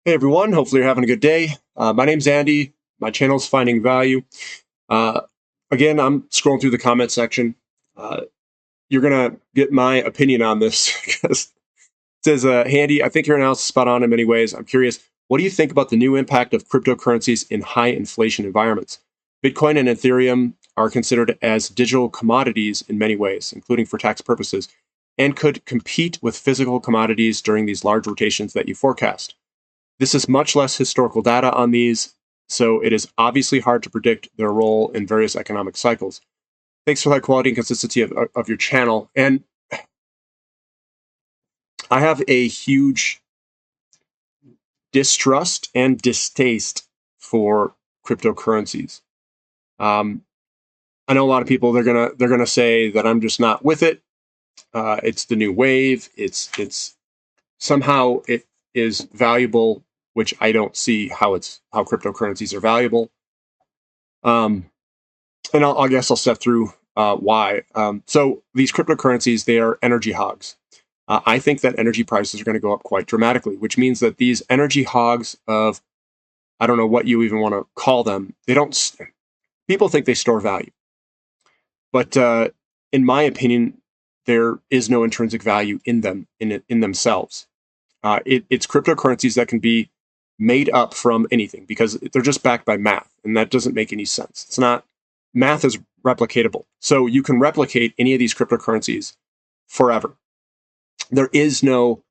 Hey everyone, hopefully you're having a good day. My name's Andy. My channel's Finding Value. Uh, Again, I'm scrolling through the comment section. Uh, you're going to get my opinion on this because it says, Handy, I think your analysis is spot on in many ways. I'm curious, what do you think about the new impact of cryptocurrencies in high inflation environments? Bitcoin and Ethereum are considered as digital commodities in many ways, including for tax purposes, and could compete with physical commodities during these large rotations that you forecast. This is much less historical data on these, so it is obviously hard to predict their role in various economic cycles. Thanks for the quality and consistency of your channel. And I have a huge distrust and distaste for cryptocurrencies. Um, I know a lot of people they're gonna say that I'm just not with it. It's the new wave. It's somehow it is valuable, which I don't see how cryptocurrencies are valuable. Um, and I guess I'll step through why. So these cryptocurrencies, they are energy hogs. I think that energy prices are going to go up quite dramatically, which means that these energy hogs of, I don't know what you even want to call them, they don't, people think they store value. But in my opinion, there is no intrinsic value in them, in themselves. It's cryptocurrencies that can be made up from anything because they're just backed by math, and that doesn't make any sense. It's not, math is replicatable. So you can replicate any of these cryptocurrencies forever. There is no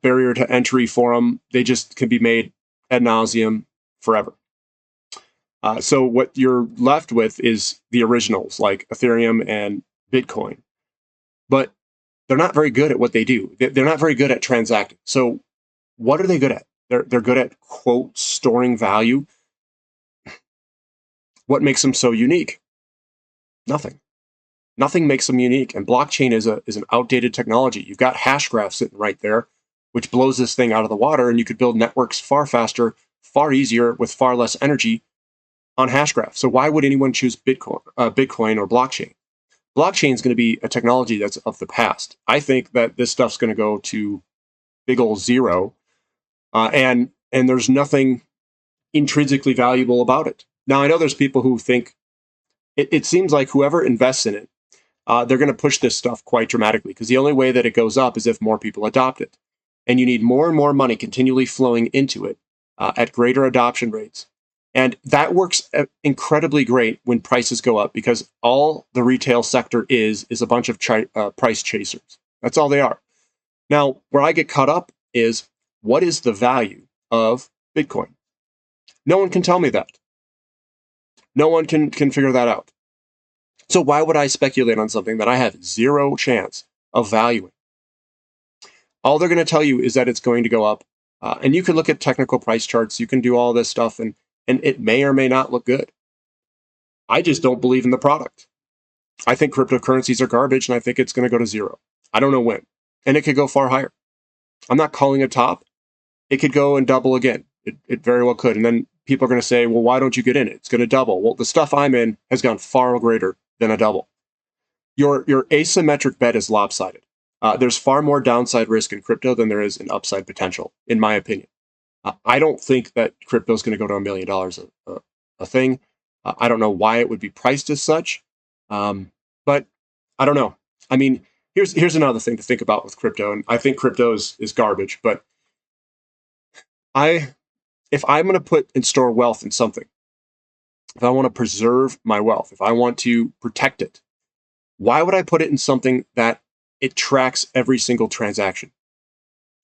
barrier to entry for them. They just can be made ad nauseum forever. So what you're left with is the originals like Ethereum and Bitcoin, but they're not very good at what they do. They're not very good at transacting. So what are they good at? They're good at, quote, storing value. What makes them so unique? Nothing. Nothing makes them unique. And blockchain is an outdated technology. You've got hash graph sitting right there, which blows this thing out of the water, and you could build networks far faster, far easier, with far less energy on hash graph. So why would anyone choose Bitcoin or blockchain? Blockchain is going to be a technology that's of the past. I think that this stuff's going to go to big old zero, and there's nothing intrinsically valuable about it. Now I know there's people who think it seems like whoever invests in it, they're going to push this stuff quite dramatically because the only way that it goes up is if more people adopt it. And you need more and more money continually flowing into it at greater adoption rates. And that works incredibly great when prices go up because all the retail sector is a bunch of price chasers. That's all they are. Now, where I get caught up is what is the value of Bitcoin? No one can tell me that. No one can figure that out. So why would I speculate on something that I have zero chance of valuing? All they're going to tell you is that it's going to go up. And you can look at technical price charts. You can do all this stuff, and it may or may not look good. I just don't believe in the product. I think cryptocurrencies are garbage, and I think it's going to go to zero. I don't know when. And it could go far higher. I'm not calling it top. It could go and double again. It very well could. And then people are going to say, well, why don't you get in it? It's going to double. Well, the stuff I'm in has gone far greater than a double. Your asymmetric bet is lopsided. There's far more downside risk in crypto than there is in upside potential, in my opinion. I don't think that crypto is going to go to $1 million a thing. I don't know why it would be priced as such, but I don't know. I mean, here's another thing to think about with crypto, and I think crypto is garbage. But if I'm going to put and store wealth in something, if I want to preserve my wealth, if I want to protect it, why would I put it in something that it tracks every single transaction?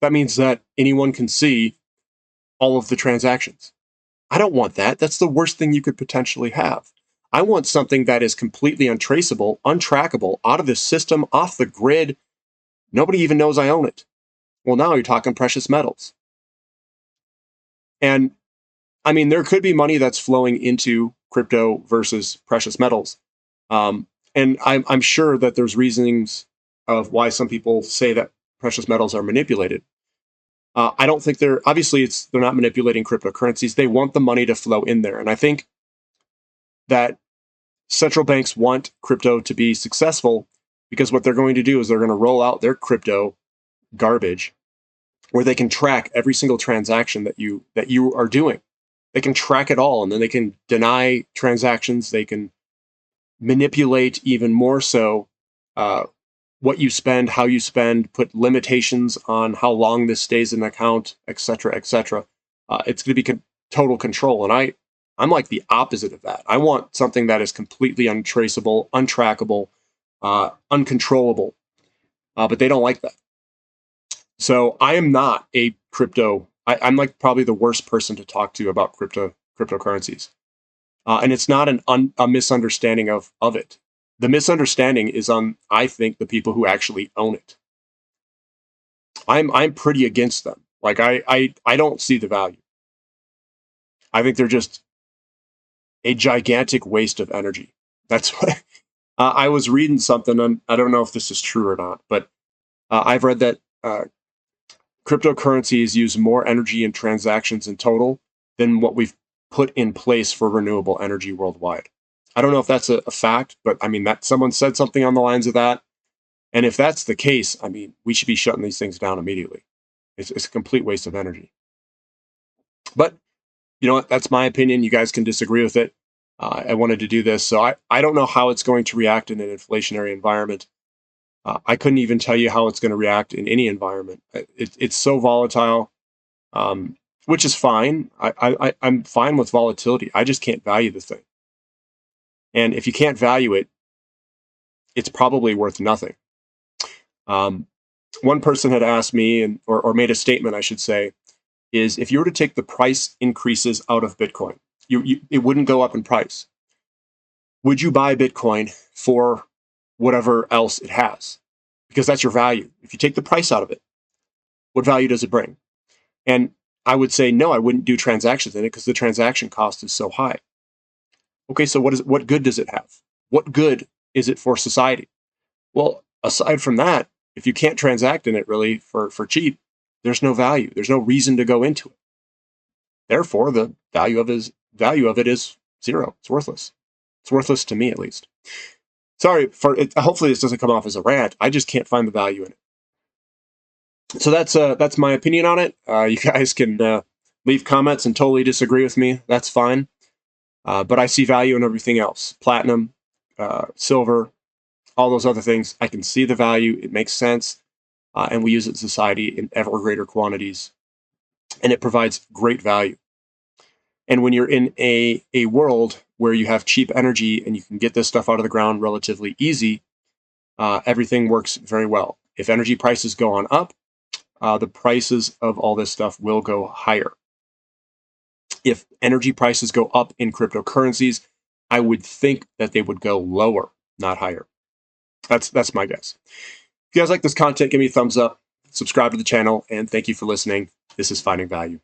That means that anyone can see all of the transactions. I don't want that. That's the worst thing you could potentially have. I want something that is completely untraceable, untrackable, out of the system, off the grid. Nobody even knows I own it. Well, now you're talking precious metals. And I mean, there could be money that's flowing into crypto versus precious metals. And I'm sure that there's reasonings of why some people say that precious metals are manipulated. I don't think they're not manipulating cryptocurrencies. They want the money to flow in there. And I think that central banks want crypto to be successful because what they're going to do is they're going to roll out their crypto garbage where they can track every single transaction that you are doing. They can track it all, and then they can deny transactions. They can manipulate even more so what you spend, how you spend, put limitations on how long this stays in the account, etc., etc. It's going to be total control, and I'm like the opposite of that. I want something that is completely untraceable, untrackable, uncontrollable, but they don't like that. So I am not a crypto. I'm like probably the worst person to talk to about cryptocurrencies, and it's not a misunderstanding of it. The misunderstanding is on, I think, the people who actually own it. I'm pretty against them. Like I don't see the value. I think they're just a gigantic waste of energy. That's what I was reading something, and I don't know if this is true or not, but I've read that cryptocurrencies use more energy in transactions in total than what we've put in place for renewable energy worldwide. I don't know if that's a fact, but I mean that someone said something on the lines of that. And if that's the case, I mean, we should be shutting these things down immediately. It's a complete waste of energy. But you know what? That's my opinion. You guys can disagree with it. I wanted to do this. So I don't know how it's going to react in an inflationary environment. I couldn't even tell you how it's going to react in any environment. It's so volatile, which is fine. I'm fine with volatility. I just can't value the thing. And if you can't value it, it's probably worth nothing. One person had asked me, or made a statement, I should say, is if you were to take the price increases out of Bitcoin, it wouldn't go up in price. Would you buy Bitcoin for whatever else it has? Because that's your value. If you take the price out of it, what value does it bring? And I would say, no, I wouldn't do transactions in it because the transaction cost is so high. Okay, so what good does it have? What good is it for society? Well, aside from that, if you can't transact in it really for cheap, there's no value. There's no reason to go into it. Therefore, the value of it is zero. It's worthless. It's worthless to me, at least. Sorry for it. Hopefully, this doesn't come off as a rant. I just can't find the value in it. So that's my opinion on it. You guys can leave comments and totally disagree with me. That's fine. But I see value in everything else: platinum, silver, all those other things. I can see the value. It makes sense, and we use it in society in ever greater quantities, and it provides great value. And when you're in a world where you have cheap energy and you can get this stuff out of the ground relatively easy, everything works very well. If energy prices go on up, the prices of all this stuff will go higher. If energy prices go up in cryptocurrencies, I would think that they would go lower, not higher. That's my guess. If you guys like this content, give me a thumbs up, subscribe to the channel, and thank you for listening. This is Finding Value.